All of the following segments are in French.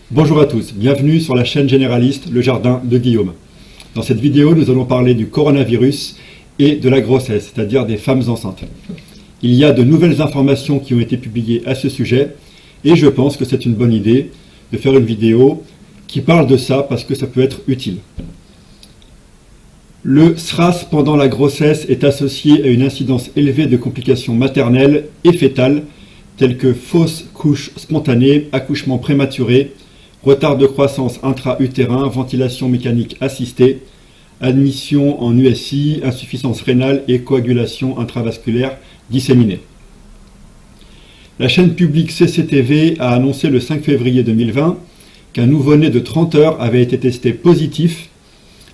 Bonjour à tous, bienvenue sur la chaîne généraliste Le Jardin de Guillaume. Dans cette vidéo, nous allons parler du coronavirus et de la grossesse, c'est-à-dire des femmes enceintes. Il y a de nouvelles informations qui ont été publiées à ce sujet et je pense que c'est une bonne idée de faire une vidéo qui parle de ça parce que ça peut être utile. Le SRAS pendant la grossesse est associé à une incidence élevée de complications maternelles et fétales telles que fausse couche spontanée, accouchement prématuré, retard de croissance intra-utérin, ventilation mécanique assistée, admission en USI, insuffisance rénale et coagulation intravasculaire disséminée. La chaîne publique CCTV a annoncé le 5 février 2020 qu'un nouveau-né de 30 heures avait été testé positif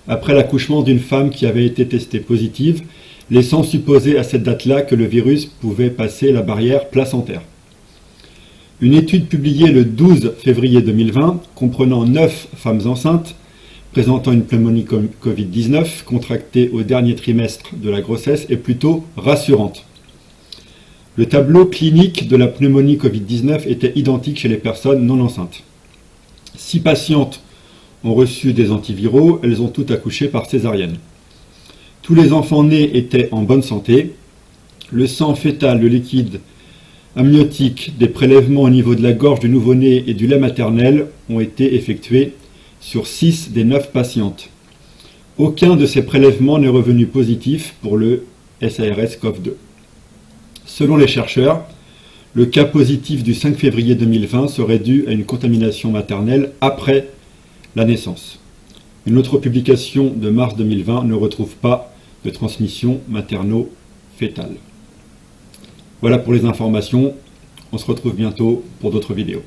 après l'accouchement d'une femme qui avait été testée positive, laissant supposer à cette date-là que le virus pouvait passer la barrière placentaire. Une étude publiée le 12 février 2020, comprenant 9 femmes enceintes, présentant une pneumonie Covid-19 contractée au dernier trimestre de la grossesse, est plutôt rassurante. Le tableau clinique de la pneumonie Covid-19 était identique chez les personnes non enceintes. 6 patientes ont reçu des antiviraux, elles ont toutes accouché par césarienne. Tous les enfants nés étaient en bonne santé. Le sang fœtal, le liquide amniotique, des prélèvements au niveau de la gorge du nouveau-né et du lait maternel ont été effectués sur 6 des 9 patientes. Aucun de ces prélèvements n'est revenu positif pour le SARS-CoV-2. Selon les chercheurs, le cas positif du 5 février 2020 serait dû à une contamination maternelle après la naissance. Une autre publication de mars 2020 ne retrouve pas de transmission materno-fétale. Voilà pour les informations, on se retrouve bientôt pour d'autres vidéos.